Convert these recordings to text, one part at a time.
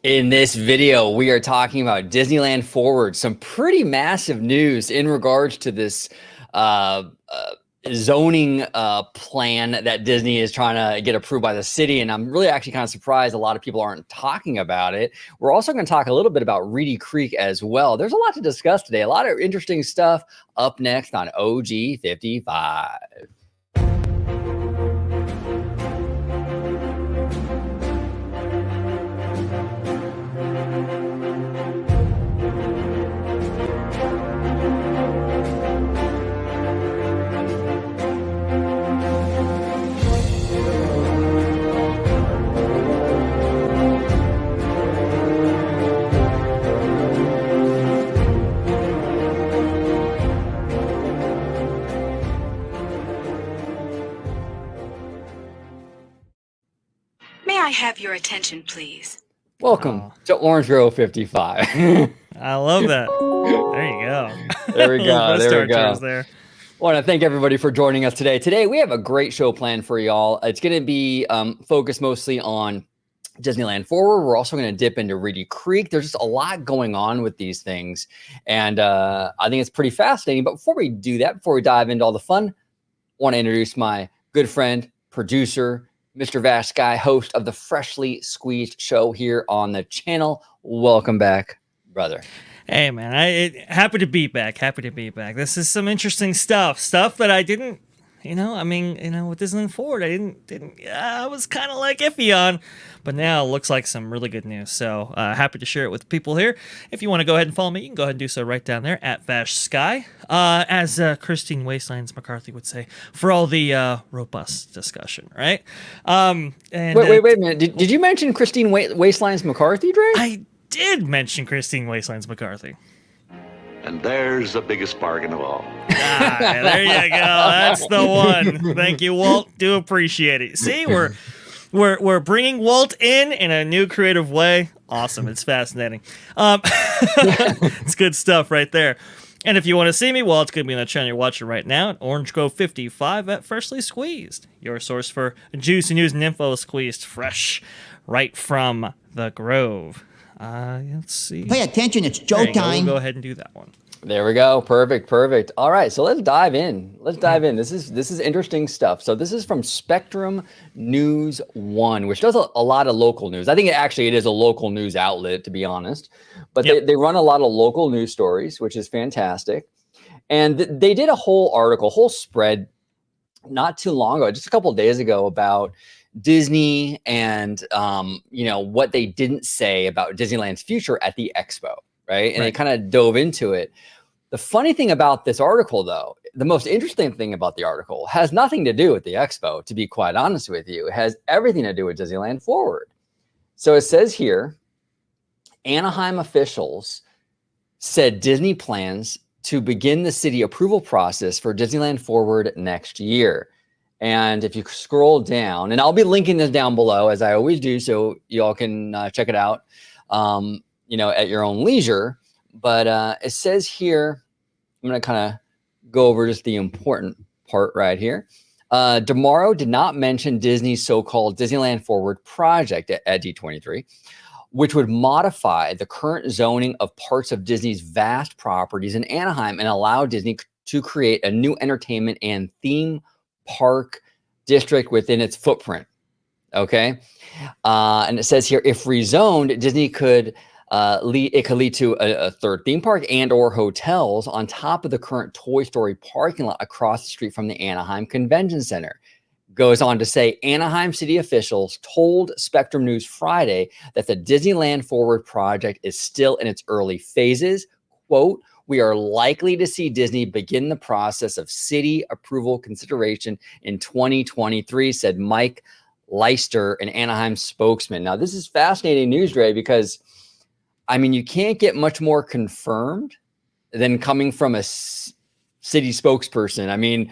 In this video, we are talking about Disneyland Forward, some pretty massive news in regards to this uh, uh, zoning plan that Disney is trying to get approved by the city. And I'm really actually kind of surprised a lot of people aren't talking about it. We're also going to talk a little bit about Reedy Creek as well. There's a lot to discuss today, a lot of interesting stuff up next on OG 55. May I have your attention, please? Welcome to Orange Grove 55. I love that. There you go. There we go. There we go. There. I want to thank everybody for joining us today. Today, we have a great show planned for y'all. It's going to be focused mostly on Disneyland Forward. We're also going to dip into Reedy Creek. There's just a lot going on with these things. And I think it's pretty fascinating. But before we do that, before we dive into all the fun, I want to introduce my good friend, producer, Mr. Vash Guy, host of the Freshly Squeezed show here on the channel. Welcome back, brother. Hey, man, happy to be back. Happy to be back. This is some interesting stuff that I didn't, with Disneyland Forward, I was kind of like iffy on, but now it looks like some really good news. So happy to share it with people here. If you want to go ahead and follow me, you can go ahead and do so right down there at Vash Sky. As Christine Wastelands McCarthy would say, for all the robust discussion, right? And wait a minute. Did you mention Christine Wastelands McCarthy, Dre? I did mention Christine Wastelands McCarthy. And there's the biggest bargain of all. There you go. That's the one. Thank you, Walt. Do appreciate it. See, we're bringing Walt in a new creative way. Awesome. It's fascinating. It's good stuff right there. And if you want to see me, well, it's going to be on the channel you're watching right now at Orange Grove 55 at Freshly Squeezed, your source for juicy news and info squeezed fresh right from the Grove. Let's see. Pay attention, it's Joe time. We'll go ahead and do that one. There we go. Perfect. All right, so let's dive in. This is interesting stuff. So this is from Spectrum News 1, which does a lot of local news. I think it is a local news outlet, to be honest. But Yep. they run a lot of local news stories, which is fantastic. And they did a whole spread not too long ago, just a couple of days ago, about Disney and what they didn't say about Disneyland's future at the Expo, right? And they kind of dove into it. The funny thing about this article, though, the most interesting thing about the article has nothing to do with the Expo, to be quite honest with you. It has everything to do with Disneyland Forward. So it says here, Anaheim officials said Disney plans to begin the city approval process for Disneyland Forward next year. And if you scroll down, and I'll be linking this down below as I always do, so y'all can check it out, at your own leisure. But it says here, I'm going to kind of go over just the important part right here. DeMauro did not mention Disney's so-called Disneyland Forward project at D23, which would modify the current zoning of parts of Disney's vast properties in Anaheim and allow Disney to create a new entertainment and theme park district within its footprint. Okay. And it says here, if rezoned, Disney could lead to a third theme park and or hotels on top of the current Toy Story parking lot across the street from the Anaheim Convention Center. Goes on to say, Anaheim city officials told Spectrum News Friday that the Disneyland Forward project is still in its early phases. Quote, we are likely to see Disney begin the process of city approval consideration in 2023, said Mike Leister, an Anaheim spokesman. Now, this is fascinating news, Ray, because, you can't get much more confirmed than coming from a city spokesperson.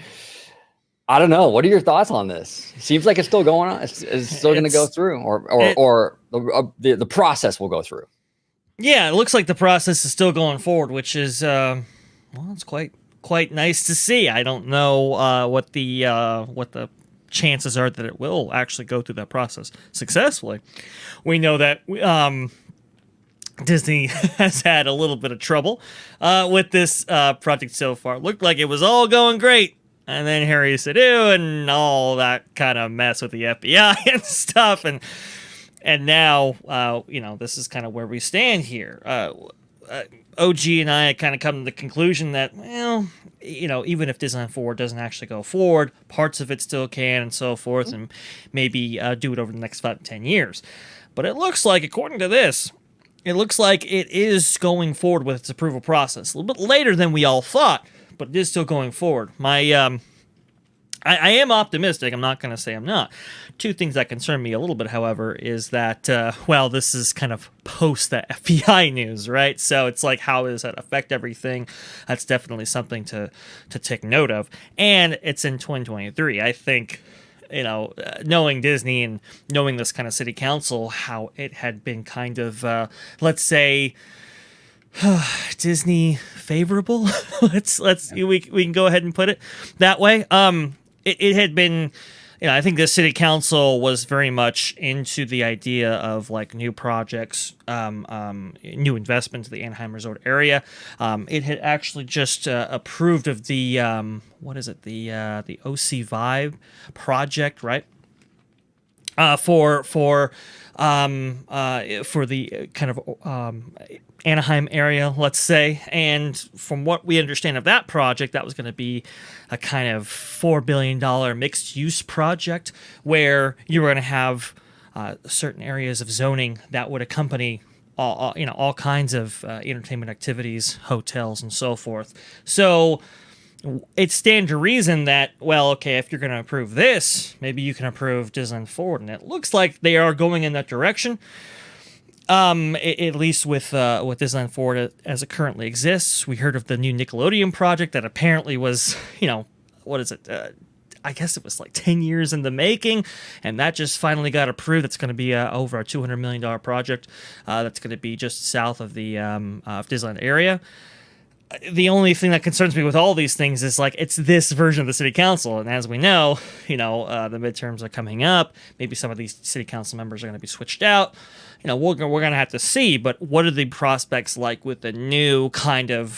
I don't know. What are your thoughts on this? Seems like it's still going on. It's still going to go through, or the process will go through. Yeah, it looks like the process is still going forward, which is it's quite nice to see. I don't know what the chances are that it will actually go through that process successfully. We know that Disney has had a little bit of trouble with this project so far. Looked like it was all going great. And then Harry said, ew, and all that kind of mess with the FBI and stuff. And now, this is kind of where we stand here. OG and I kind of come to the conclusion that, well, even if Disneyland Forward doesn't actually go forward, parts of it still can and so forth, and maybe do it over the next 5 to 10 years. But it looks like, according to this, it looks like it is going forward with its approval process. A little bit later than we all thought, but it is still going forward. I am optimistic. I'm not going to say I'm not. Two things that concern me a little bit, however, is that, this is kind of post that FBI news, right? So it's like, how does that affect everything? That's definitely something to take note of. And it's in 2023. I think, knowing Disney and knowing this kind of city council, how it had been kind of, let's say, Disney favorable. we can go ahead and put it that way. It had been, I think the city council was very much into the idea of like new projects, new investments in the Anaheim Resort area. It had actually just approved of the the OC Vibe project, right? For the kind of Anaheim area, let's say. And from what we understand of that project, that was going to be a kind of $4 billion mixed-use project where you were going to have certain areas of zoning that would accompany all kinds of entertainment activities, hotels, and so forth. So it stands to reason that, well, okay, if you're going to approve this, maybe you can approve Disneyland Forward, and it looks like they are going in that direction. At least with Disneyland Forward as it currently exists. We heard of the new Nickelodeon project that apparently was, I guess it was like 10 years in the making, and that just finally got approved. It's going to be over a $200 million project that's going to be just south of the Disneyland area. The only thing that concerns me with all these things is like it's this version of the city council, and as we know, the midterms are coming up. Maybe some of these city council members are going to be switched out. We're going to have to see. But what are the prospects like with the new kind of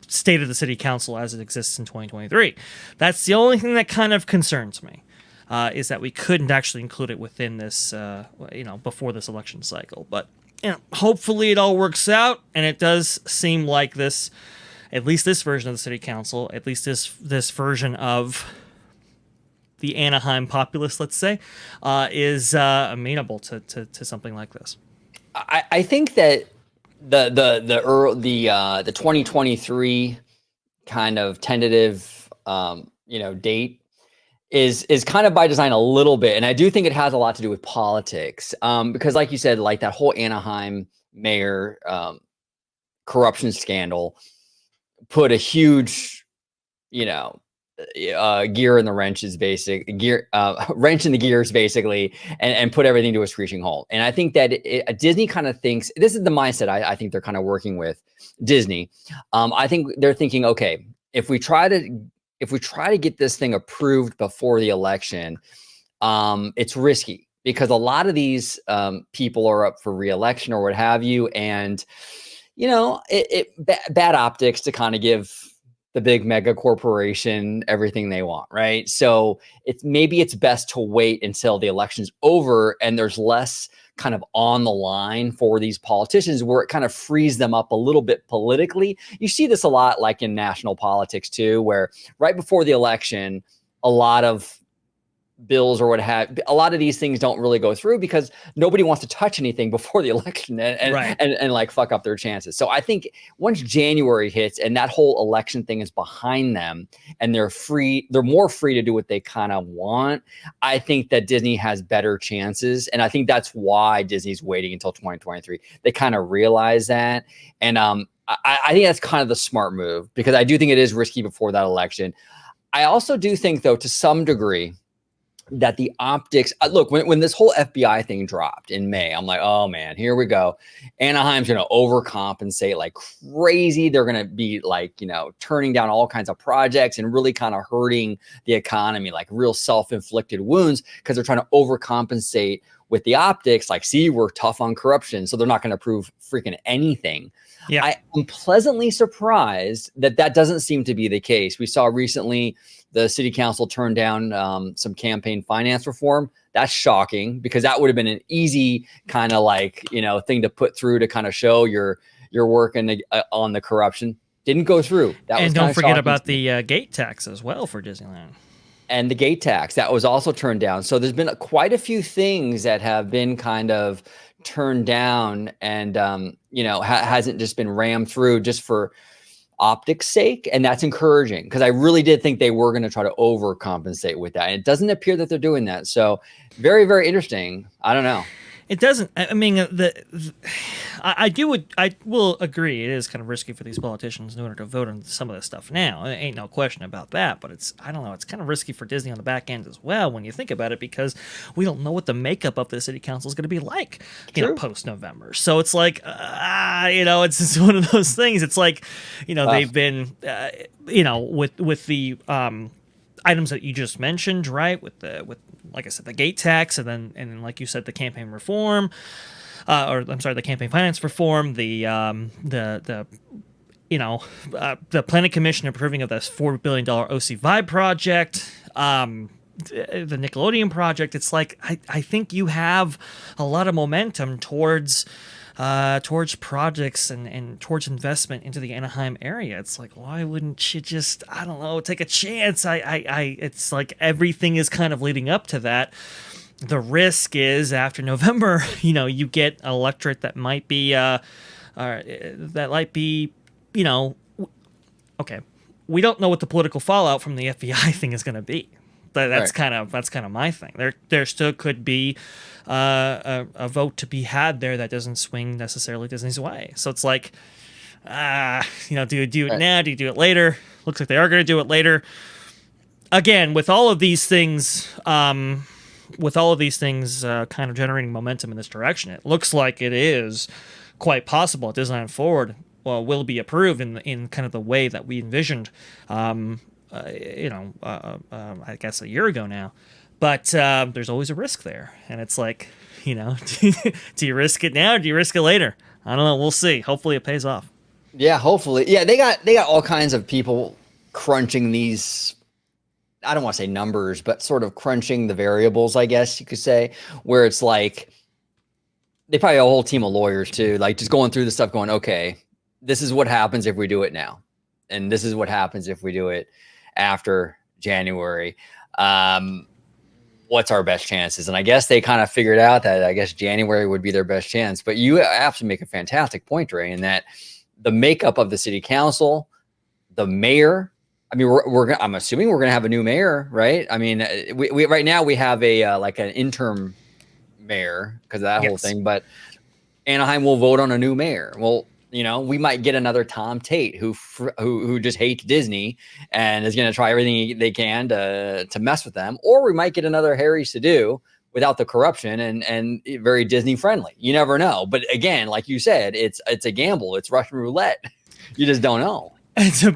state of the city council as it exists in 2023? That's the only thing that kind of concerns me. Is that we couldn't actually include it within this, before this election cycle, but. Hopefully it all works out, and it does seem like this, at least this version of the city council, at least this version of the Anaheim populace, let's say, is amenable to something like this. I think that the 2023 kind of tentative date is kind of by design a little bit. And I do think it has a lot to do with politics. Because like you said, like that whole Anaheim mayor corruption scandal put a huge, gear in the wrenches, wrench in the gears, basically, and put everything to a screeching halt. And I think that Disney kind of thinks, this is the mindset I think they're kind of working with Disney. I think they're thinking, okay, if we try to get this thing approved before the election, it's risky because a lot of these people are up for re-election or what have you. And, bad optics to kind of give the big mega corporation everything they want, right? So maybe it's best to wait until the election's over and there's less kind of on the line for these politicians where it kind of frees them up a little bit politically. You see this a lot like in national politics too, where right before the election, a lot of bills or a lot of these things don't really go through because nobody wants to touch anything before the election and like fuck up their chances. So I think once January hits and that whole election thing is behind them and they're more free to do what they kind of want, I think that Disney has better chances. And I think that's why Disney's waiting until 2023. They kind of realize that. And I think that's kind of the smart move because I do think it is risky before that election. I also do think, though, to some degree, that the optics look when this whole FBI thing dropped in May, I'm like, oh man, here we go. Anaheim's going to overcompensate like crazy. They're going to be like, turning down all kinds of projects and really kind of hurting the economy, like real self-inflicted wounds because they're trying to overcompensate with the optics, like, see, we're tough on corruption, so they're not going to approve freaking anything. Yeah. I am pleasantly surprised that doesn't seem to be the case. We saw recently the city council turn down some campaign finance reform. That's shocking, because that would have been an easy kind of like, thing to put through to kind of show your work on the corruption. Didn't go through. And don't forget about the gate tax as well for Disneyland. And the gate tax, that was also turned down. So there's been quite a few things that have been kind of turned down, and hasn't just been rammed through just for optics sake. And that's encouraging, because I really did think they were going to try to overcompensate with that, and it doesn't appear that they're doing that. So very, very interesting. I don't know. It doesn't. I mean, I will agree. It is kind of risky for these politicians in order to vote on some of this stuff now. There ain't no question about that. But I don't know. It's kind of risky for Disney on the back end as well when you think about it, because we don't know what the makeup of the city council is going to be like, post November. So it's like, it's just one of those things. It's like, they've been, with the items that you just mentioned, right? With like I said, the gate tax, and then like you said, the campaign reform, the campaign finance reform, the planning commission approving of this $4 billion OC Vibe project, the Nickelodeon project. It's like I think you have a lot of momentum towards projects and towards investment into the Anaheim area. It's like, why wouldn't you just, I don't know, take a chance? It's like everything is kind of leading up to that. The risk is after November, you get an electorate that might be, okay, we don't know what the political fallout from the FBI thing is going to be. That's kind of my thing. There still could be a vote to be had there that doesn't swing necessarily Disney's way. So it's like, do you do it now? Do you do it later? Looks like they are going to do it later. Again, with all of these things, kind of generating momentum in this direction, it looks like it is quite possible that Disneyland Forward will be approved in kind of the way that we envisioned. I guess a year ago now, but there's always a risk there, and it's like, do you risk it now or do you risk it later? I don't know. We'll see. Hopefully it pays off. Yeah, hopefully. Yeah, they got all kinds of people crunching these, I don't want to say numbers, but sort of crunching the variables, I guess you could say, where it's like they probably have a whole team of lawyers too, like just going through the stuff going, okay, this is what happens if we do it now, and this is what happens if we do it after January. What's our best chances? And I guess they kind of figured out that I guess January would be their best chance. But you have to make a fantastic point, Ray, in that the makeup of the city council, the mayor. I mean, I'm assuming we're going to have a new mayor, right? I mean, we right now we have a like an interim mayor because of that whole thing. But Anaheim will vote on a new mayor. Well, we might get another Tom Tate who just hates Disney and is going to try everything they can to mess with them, or we might get another Harry Sadu without the corruption and very Disney friendly. You never know. But again, like you said, it's a gamble. It's Russian roulette. You just don't know. It's a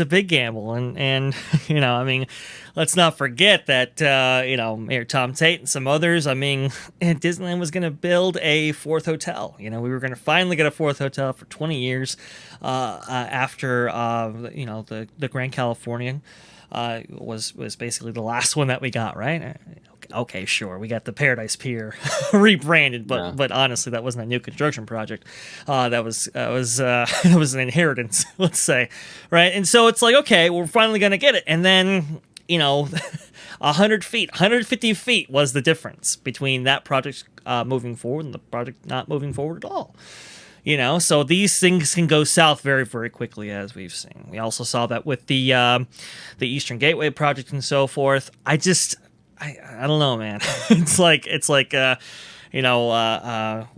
big gamble, and I mean, let's not forget that Mayor Tom Tate and some others. I mean, Disneyland was going to build a fourth hotel. We were going to finally get a fourth hotel for 20 years after the Grand Californian was basically the last one that we got, right? Okay, sure, we got the Paradise Pier rebranded, but honestly, that wasn't a new construction project. That was an inheritance, let's say, right? And so it's like, okay, we're finally gonna get it, and then 100 feet, 150 feet was the difference between that project moving forward and the project not moving forward at all. So these things can go south very, very quickly, as we've seen. We also saw that with the Eastern Gateway project and so forth. I don't know, man. It's like what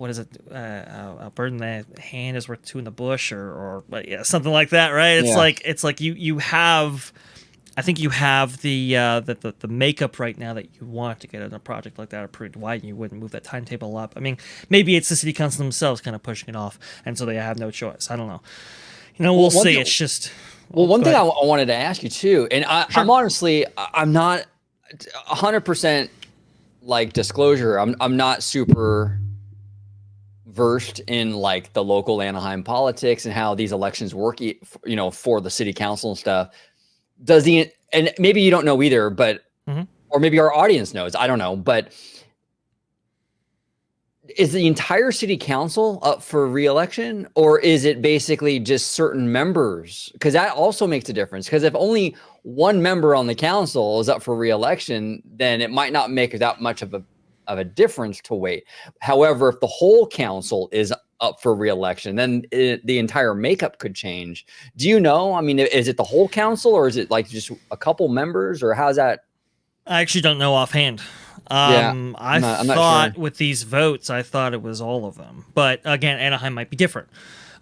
is it? A bird in the hand is worth two in the bush, or something like that, right? It's like you have. I think you have the makeup right now that you want to get a project like that approved. Why you wouldn't move that timetable up? I mean, maybe it's the city council themselves kind of pushing it off, and so they have no choice. I don't know. We'll see. It's just. Well, one thing I wanted to ask you too, and I'm honestly, I'm not 100% like disclosure, I'm not super versed in like the local Anaheim politics and how these elections work, for the city council and stuff. And maybe you don't know either, but or maybe our audience knows, I don't know, but is the entire city council up for re-election, or is it basically just certain members? Because that also makes a difference. Because if only one member on the council is up for re-election, then it might not make that much of a difference to wait. However, if the whole council is up for re-election, then the entire makeup could change. Do you know? I mean, is it the whole council, or is it like just a couple members, or how's that? I actually don't know offhand. I'm I not thought sure. with these votes, I thought it was all of them. But again, Anaheim might be different,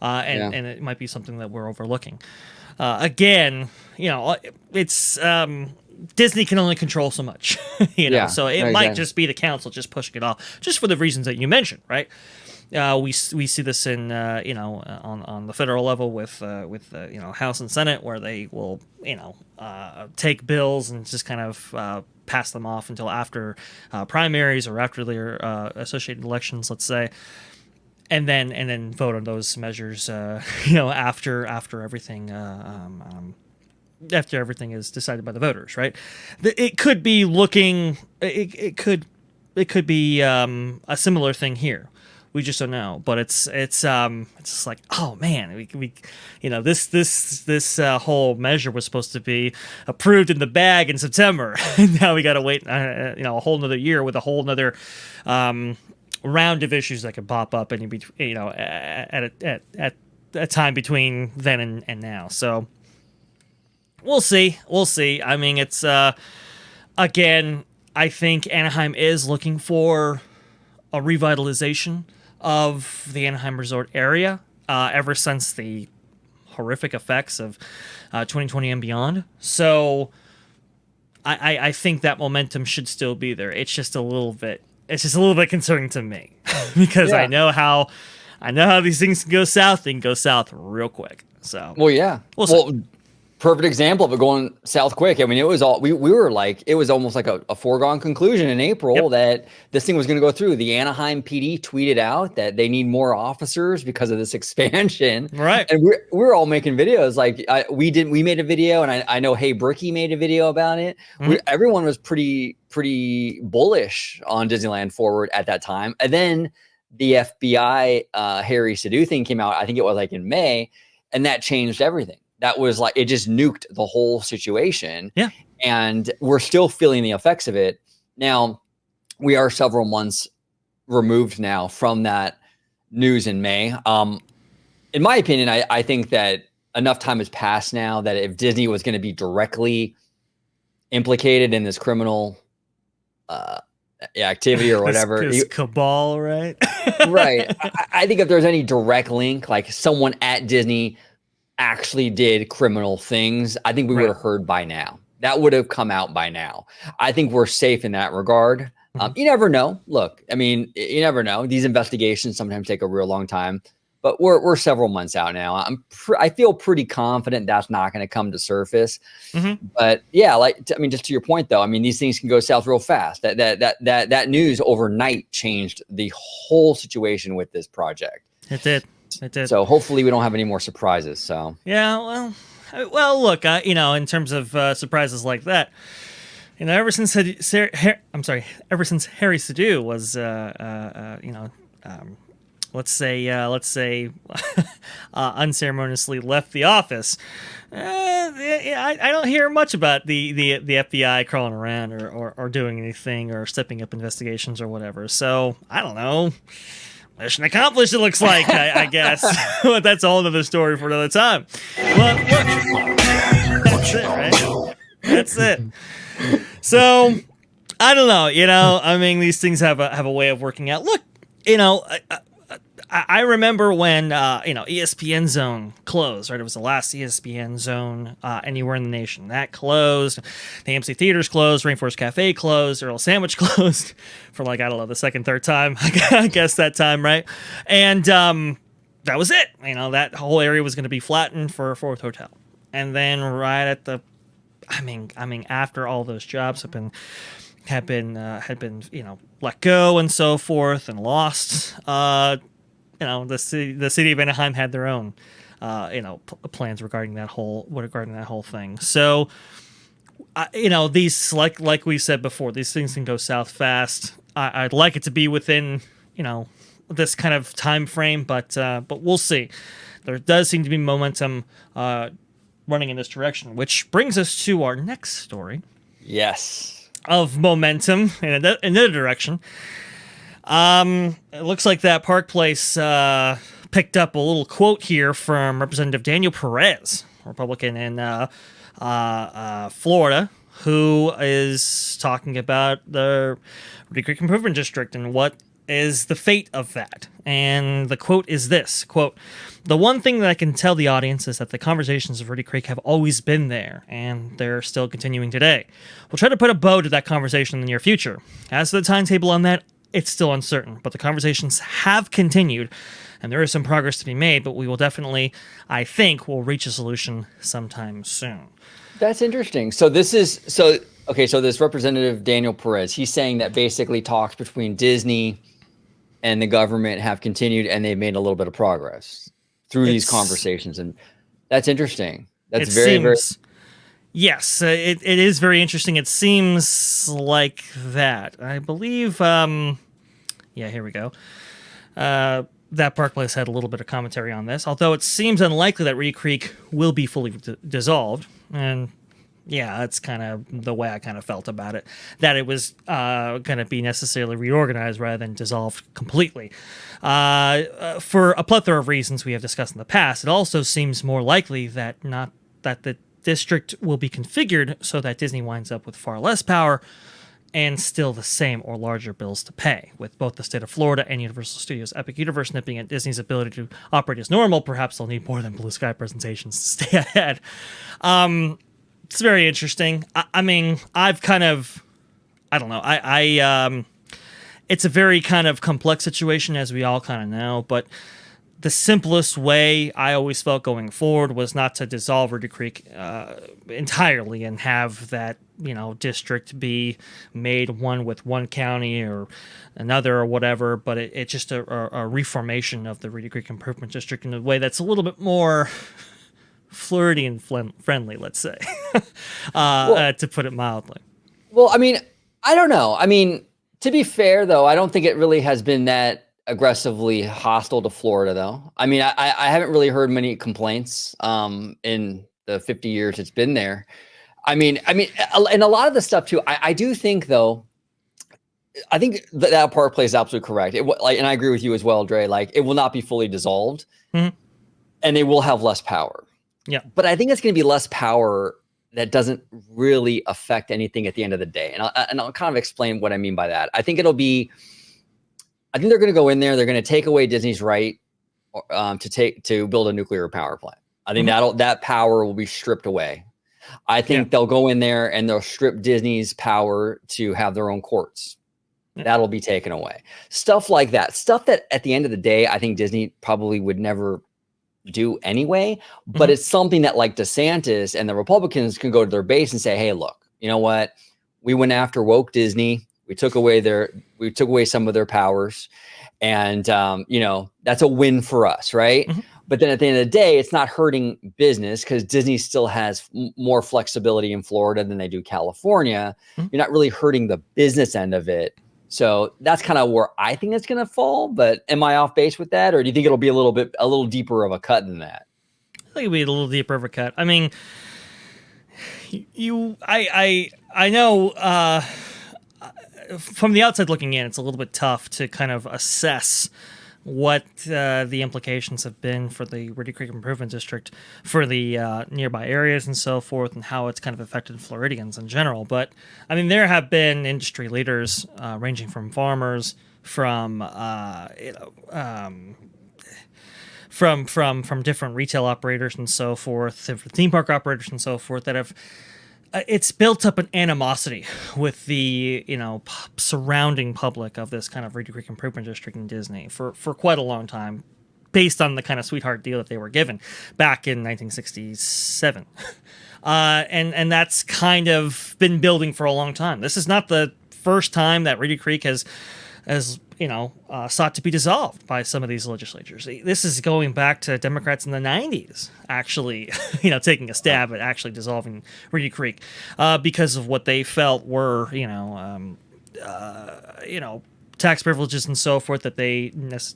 and it might be something that we're overlooking. Again, it's Disney can only control so much, so it might just be the council just pushing it off, just for the reasons that you mentioned, right? We see this in on the federal level with House and Senate, where they will take bills and just kind of pass them off until after primaries or after their associated elections, let's say, and then vote on those measures after everything after everything is decided by the voters, right? It could be looking it could be a similar thing here. We just don't know, but it's just like, oh man, we this whole measure was supposed to be approved in the bag in September, and now we got to wait a whole another year with a whole another round of issues that could pop up at a time between then and now. So we'll see. I mean, it's again, I think Anaheim is looking for a revitalization of the Anaheim Resort area ever since the horrific effects of 2020 and beyond. So I think that momentum should still be there. It's just a little bit concerning to me because I know how these things can go south. They can go south real quick. So we'll see. Perfect example of it going south quick. I mean, it was all we were like, it was almost like a foregone conclusion in April that this thing was going to go through. The Anaheim PD tweeted out that they need more officers because of this expansion. Right. And we're all making videos. Like we made a video, and I know Hey Bricky made a video about it. Everyone was pretty bullish on Disneyland Forward at that time. And then the FBI Harry Sadu thing came out. I think it was like in May, and that changed everything. That was like, it just nuked the whole situation. Yeah. And we're still feeling the effects of it. Now, we are several months removed now from that news in May. In my opinion, I think that enough time has passed now that if Disney was going to be directly implicated in this criminal activity or whatever. This cabal, right? Right. I think if there's any direct link, like someone at Disney actually did criminal things, I think we would have heard by now. That would have come out by now. I think we're safe in that regard. You never know. Look, I mean, you never know. These investigations sometimes take a real long time, but we're several months out now. I feel pretty confident that's not going to come to surface. But yeah, just to your point though, I mean, these things can go south real fast. That news overnight changed the whole situation with this project. It did. So hopefully we don't have any more surprises. So yeah, well, look, in terms of surprises like that, ever since Harry Sadu was, let's say, unceremoniously left the office. I don't hear much about the FBI crawling around or doing anything or stepping up investigations or whatever. So I don't know. Mission accomplished, it looks like, I guess. But that's a whole other story for another time. Well, look, that's it, right? That's it. So, I don't know, I mean, these things have a way of working out. Look, I remember when, ESPN Zone closed, right? It was the last ESPN Zone anywhere in the nation. That closed. The AMC Theaters closed. Rainforest Cafe closed. Earl Sandwich closed for the second, third time. I guess that time, right? And that was it. That whole area was going to be flattened for a fourth hotel. And then right at after all those jobs have been had been let go and so forth and lost. The city of Anaheim had their own plans regarding that whole thing. So these like we said before, these things can go south fast. I'd like it to be within this kind of time frame, but we'll see. There does seem to be momentum running in this direction, which brings us to our next story. Yes. Of momentum in another direction. It looks like that Park Place picked up a little quote here from Representative Daniel Perez, Republican in Florida, who is talking about the Reedy Creek Improvement District and what is the fate of that. And the quote is this, quote, "The one thing that I can tell the audience is that the conversations of Reedy Creek have always been there, and they're still continuing today. We'll try to put a bow to that conversation in the near future. As for the timetable on that, it's still uncertain, but the conversations have continued, and there is some progress to be made, but we will definitely, I think, will reach a solution sometime soon." That's interesting. So this Representative Daniel Perez, he's saying that basically talks between Disney and the government have continued, and they've made a little bit of progress through these conversations. And that's interesting. That's very. Yes, it is very interesting. It seems like that. I believe, here we go. That Park Place had a little bit of commentary on this, although it seems unlikely that Reedy Creek will be fully dissolved. And yeah, that's kind of the way I kind of felt about it, that it was going to be necessarily reorganized rather than dissolved completely. For a plethora of reasons we have discussed in the past, it also seems more likely that the district will be configured so that Disney winds up with far less power and still the same or larger bills to pay. With both the state of Florida and Universal Studios Epic Universe nipping at Disney's ability to operate as normal, perhaps they'll need more than blue sky presentations to stay ahead. It's very interesting. I mean, I've kind of, I don't know. It's a very kind of complex situation, as we all kind of know, but the simplest way I always felt going forward was not to dissolve Reedy Creek entirely and have that, district be made one with one county or another or whatever, but it's just a reformation of the Reedy Creek Improvement District in a way that's a little bit more flirty and friendly, let's say, to put it mildly. Well, I mean, I don't know. I mean, to be fair, though, I don't think it really has been that aggressively hostile to Florida, though. I mean, I haven't really heard many complaints in the 50 years it's been there. I mean, and a lot of the stuff too. I do think, though, I think that Park Place is absolutely correct. And I agree with you as well, Dre. Like, it will not be fully dissolved, and they will have less power. Yeah, but I think it's going to be less power that doesn't really affect anything at the end of the day. And I'll kind of explain what I mean by that. I think they're going to go in there. They're going to take away Disney's right to build a nuclear power plant. I think that power will be stripped away. I think they'll go in there and they'll strip Disney's power to have their own courts. That'll be taken away. Stuff like that. Stuff that at the end of the day, I think Disney probably would never do anyway, but it's something that like DeSantis and the Republicans can go to their base and say, hey, look, you know what? We went after woke Disney. We took away some of their powers, and that's a win for us, right? But then at the end of the day, it's not hurting business because Disney still has more flexibility in Florida than they do California. You're not really hurting the business end of it. So that's kind of where I think it's going to fall. But am I off base with that, or do you think it'll be a little deeper of a cut than that? I think it'll be a little deeper of a cut. I mean, I know from the outside looking in, it's a little bit tough to kind of assess what the implications have been for the Reedy Creek Improvement District, for the nearby areas and so forth, and how it's kind of affected Floridians in general. But I mean, there have been industry leaders ranging from farmers, from different retail operators and so forth, theme park operators and so forth, that have it's built up an animosity with the surrounding public of this kind of Reedy Creek Improvement District in Disney for quite a long time, based on the kind of sweetheart deal that they were given back in 1967, and that's kind of been building for a long time. This is not the first time that Reedy Creek has sought to be dissolved by some of these legislatures. This is going back to Democrats in the 90s, actually, taking a stab at actually dissolving Reedy Creek because of what they felt were, tax privileges and so forth that they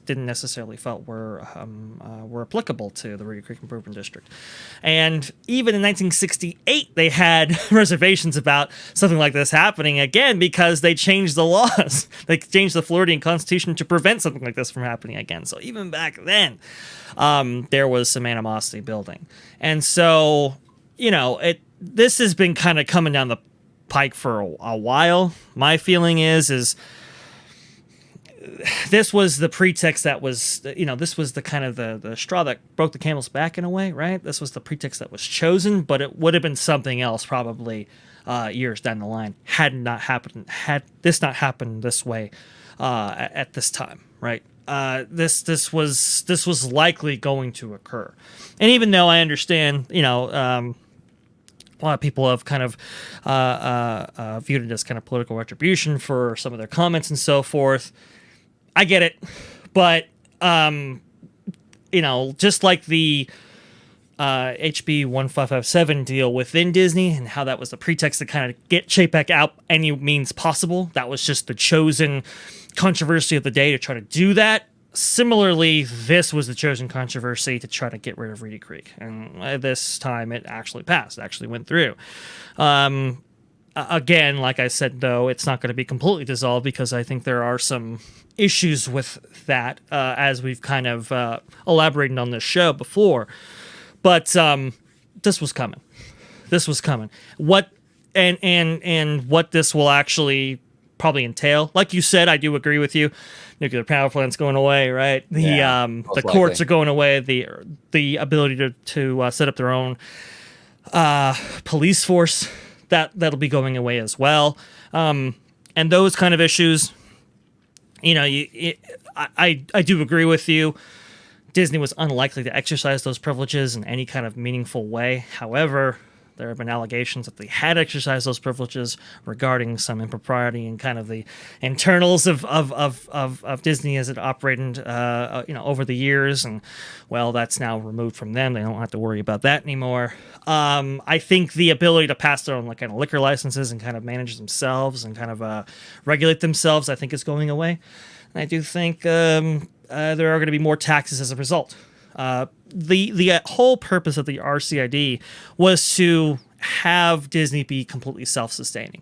didn't necessarily felt were applicable to the Reedy Creek Improvement District. And even in 1968, they had reservations about something like this happening again because they changed the laws. They changed the Floridian Constitution to prevent something like this from happening again. So even back then, there was some animosity building. And so, this has been kind of coming down the pike for a while. My feeling is this was the pretext that was, this was the kind of the straw that broke the camel's back in a way, right? This was the pretext that was chosen, but it would have been something else probably years down the line had this not happened this way at this time, right? This was likely going to occur. And even though I understand, a lot of people have kind of viewed it as kind of political retribution for some of their comments and so forth. I get it, but just like the HB 1557 deal within Disney and how that was the pretext to kind of get Chapek out any means possible. That was just the chosen controversy of the day to try to do that. Similarly, this was the chosen controversy to try to get rid of Reedy Creek, and this time it actually passed. It actually went through. Again, like I said, though, it's not going to be completely dissolved because I think there are some issues with that, as we've kind of elaborated on this show before. But this was coming. This was coming. What and what this will actually probably entail, like you said, I do agree with you. Nuclear power plant's going away, right? The courts are going away. The ability to set up their own police force. That'll be going away as well, and those kind of issues. I do agree with you. Disney was unlikely to exercise those privileges in any kind of meaningful way. However, there have been allegations that they had exercised those privileges regarding some impropriety and kind of the internals of Disney as it operated, over the years. And well, that's now removed from them. They don't have to worry about that anymore. I think the ability to pass their own kind of liquor licenses and kind of manage themselves and kind of regulate themselves, I think, is going away. And I do think there are going to be more taxes as a result. The whole purpose of the RCID was to have Disney be completely self-sustaining.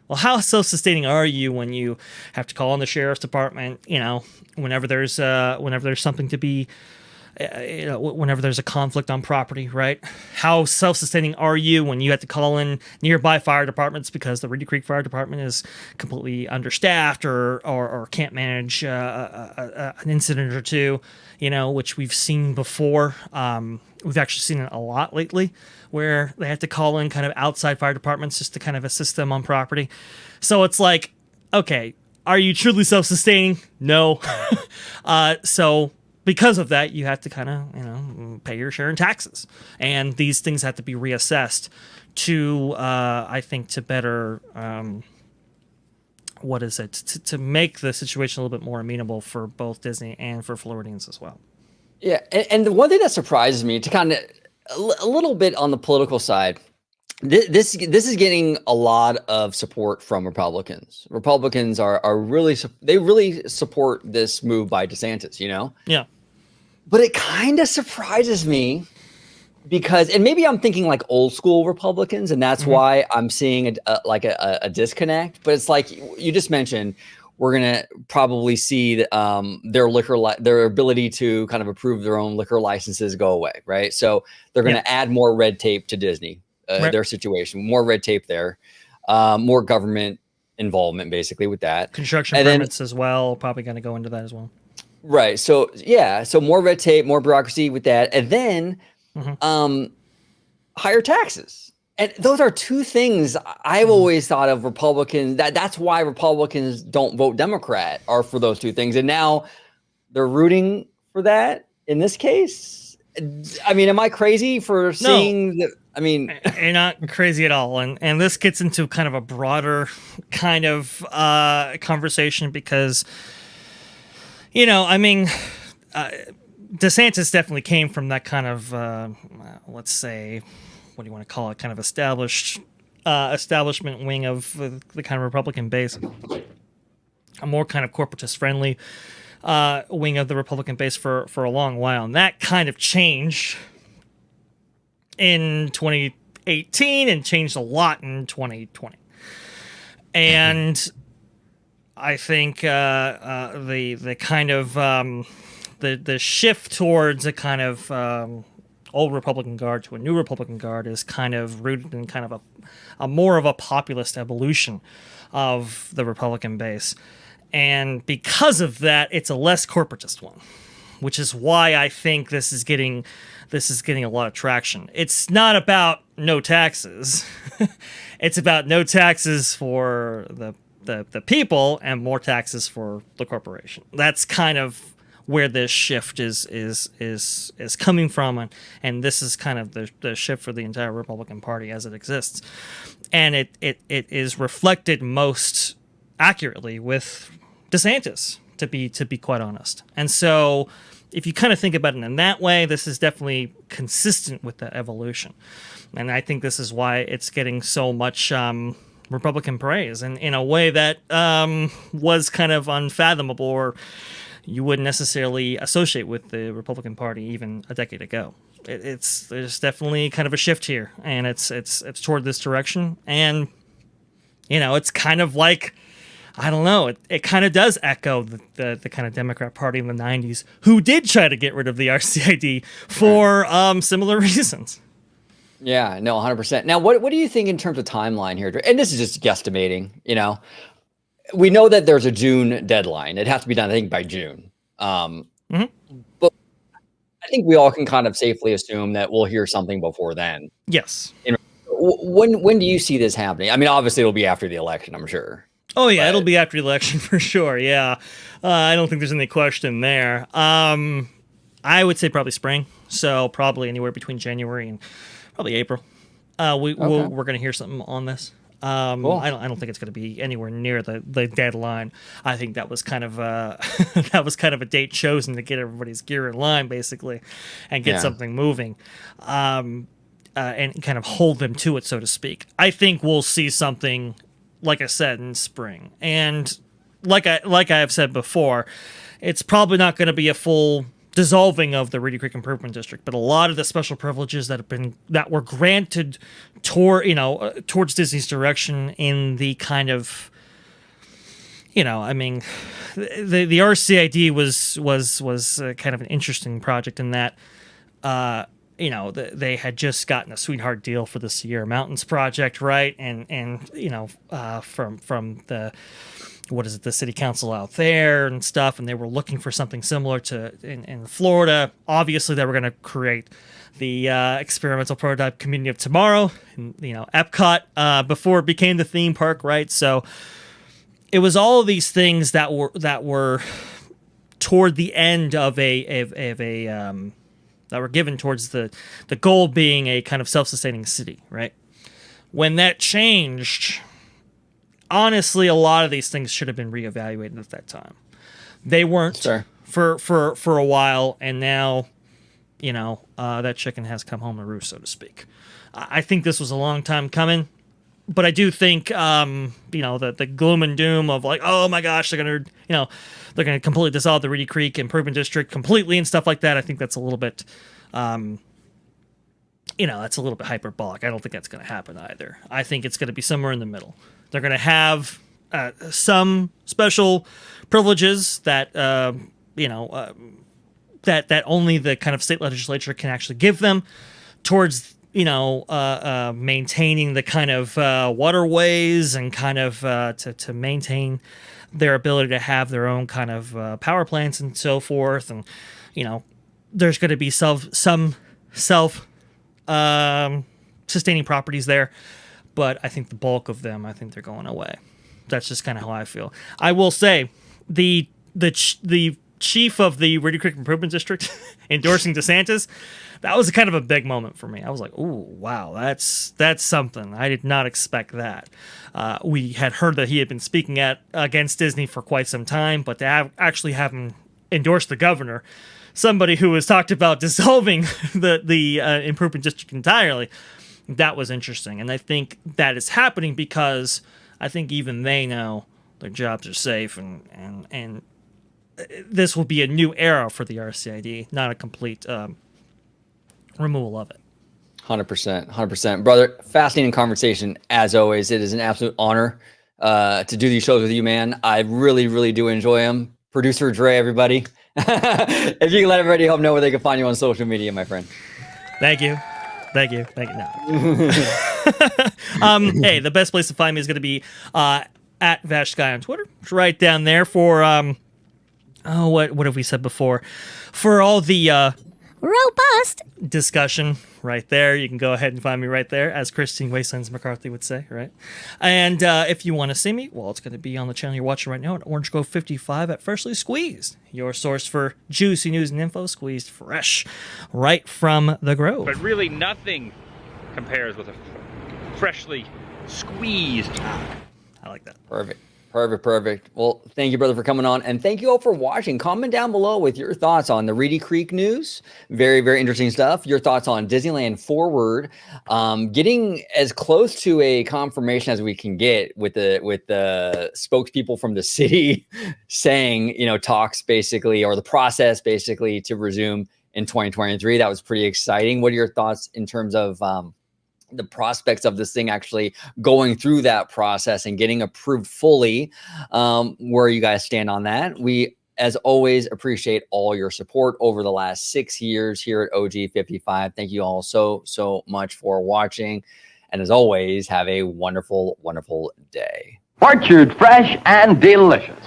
Well, how self-sustaining are you when you have to call on the sheriff's department? Whenever there's something to be, whenever there's a conflict on property, right? How self-sustaining are you when you have to call in nearby fire departments because the Reedy Creek Fire Department is completely understaffed or can't manage an incident or two, which we've seen before. We've actually seen it a lot lately where they have to call in kind of outside fire departments just to kind of assist them on property. So it's like, okay, are you truly self-sustaining? No. So because of that, you have to kind of, pay your share in taxes. And these things have to be reassessed to, I think, to better, to make the situation a little bit more amenable for both Disney and for Floridians as well. Yeah. And the one thing that surprises me to kind of a little bit on the political side, this is getting a lot of support from Republicans. Republicans are really support this move by DeSantis, Yeah. But it kind of surprises me because, and maybe I'm thinking like old school Republicans, and that's why I'm seeing a disconnect. But it's like you just mentioned, we're gonna probably see their ability to kind of approve their own liquor licenses go away, right? So they're gonna add more red tape to Disney, their situation, more red tape there, more government involvement basically with that. Construction permits as well, probably going to go into that as well. Right. So so more red tape, more bureaucracy with that, and then higher taxes. And those are two things I've always thought of Republicans. That's why Republicans don't vote Democrat, are for those two things. And now they're rooting for that in this case. I mean, am I crazy for seeing that? I mean, You're not crazy at all, and this gets into kind of a broader kind of conversation because, I mean, DeSantis definitely came from that kind of let's say, what do you want to call it, kind of establishment wing of the kind of Republican base, a more kind of corporatist friendly wing of the Republican base for a long while, and that kind of changed in 2018 and changed a lot in 2020. And I think the kind of the shift towards a kind of old Republican Guard to a new Republican Guard is kind of rooted in kind of a more of a populist evolution of the Republican base. And because of that, it's a less corporatist one, which is why I think this is getting a lot of traction. It's not about no taxes. It's about no taxes for the people and more taxes for the corporation. That's kind of where this shift is coming from, and this is kind of the shift for the entire Republican Party as it exists. And it is reflected most accurately with DeSantis, to be quite honest. And so if you kind of think about it in that way, this is definitely consistent with that evolution. And I think this is why it's getting so much Republican praise, and in a way that was kind of unfathomable, or you wouldn't necessarily associate with the Republican Party even a decade ago. There's definitely kind of a shift here, and it's toward this direction. And it's kind of like, I don't know, it kind of does echo the kind of Democrat Party in the 90s, who did try to get rid of the RCID for similar reasons. Yeah, no, 100%. Now, what do you think in terms of timeline here? And this is just guesstimating, We know that there's a June deadline. It has to be done, I think, by June. But I think we all can kind of safely assume that we'll hear something before then. Yes. When do you see this happening? I mean, obviously, it'll be after the election, I'm sure. Oh, yeah, it'll be after the election for sure, yeah. I don't think there's any question there. I would say probably spring, so probably anywhere between January and probably April. We're going to hear something on this. Cool. I don't think it's going to be anywhere near the deadline. I think that was kind of a date chosen to get everybody's gear in line, basically, and get something moving, and kind of hold them to it, so to speak. I think we'll see something, like I said, in spring, and like I have said before, it's probably not going to be a full dissolving of the Reedy Creek Improvement District, but a lot of the special privileges that were granted towards Disney's direction in the kind of, I mean, the RCID was kind of an interesting project in that, they had just gotten a sweetheart deal for the Sierra Mountains project, right? And from the city council out there and stuff, and they were looking for something similar to in Florida. Obviously, they were going to create the experimental prototype community of tomorrow, in, Epcot, before it became the theme park, right? So it was all of these things that were toward the end of that were given towards the goal being a kind of self-sustaining city, right? When that changed, honestly, a lot of these things should have been reevaluated at that time. They weren't for a while, and now, that chicken has come home to roost, so to speak. I think this was a long time coming, but I do think, the gloom and doom of like, oh my gosh, they're gonna completely dissolve the Reedy Creek Improvement District completely and stuff like that. I think that's a little bit, that's a little bit hyperbolic. I don't think that's going to happen either. I think it's going to be somewhere in the middle. They're going to have some special privileges that that only the kind of state legislature can actually give them towards maintaining the kind of waterways and kind of to maintain their ability to have their own kind of power plants and so forth. And there's going to be some sustaining properties there, but I think the bulk of them, I think they're going away. That's just kind of how I feel. I will say the chief of the Reedy Creek Improvement District endorsing DeSantis, that was kind of a big moment for me. I was like, "Ooh, wow, that's something. I did not expect that." We had heard that he had been speaking against Disney for quite some time, but to actually have him endorse the governor, somebody who has talked about dissolving the improvement district entirely, that was interesting. And I think that is happening because I think even they know their jobs are safe, and this will be a new era for the RCID, not a complete removal of it. 100%, brother. Fascinating conversation as always. It is an absolute honor to do these shows with you, man. I really, really do enjoy them. Producer Dre, everybody. If you can let everybody know where they can find you on social media, my friend. Thank you. No. Hey, the best place to find me is going to be at VashSky on Twitter. It's right down there for what have we said before? For all the robust discussion right there. You can go ahead and find me right there, as Christine Wastelands McCarthy would say, right? And if you want to see me, well, it's going to be on the channel you're watching right now at Orange Grove 55 at Freshly Squeezed, your source for juicy news and info squeezed fresh right from the Grove. But really nothing compares with a freshly squeezed. I like that. Perfect. Well, thank you, brother, for coming on. And thank you all for watching. Comment down below with your thoughts on the Reedy Creek news. Very, very interesting stuff. Your thoughts on Disneyland Forward. Getting as close to a confirmation as we can get with the spokespeople from the city saying, talks basically, or the process basically to resume in 2023. That was pretty exciting. What are your thoughts in terms of the prospects of this thing actually going through that process and getting approved fully? Where you guys stand on that? We, as always, appreciate all your support over the last 6 years here at OG55. Thank you all so much for watching. And as always, have a wonderful, wonderful day. Orchard fresh and delicious.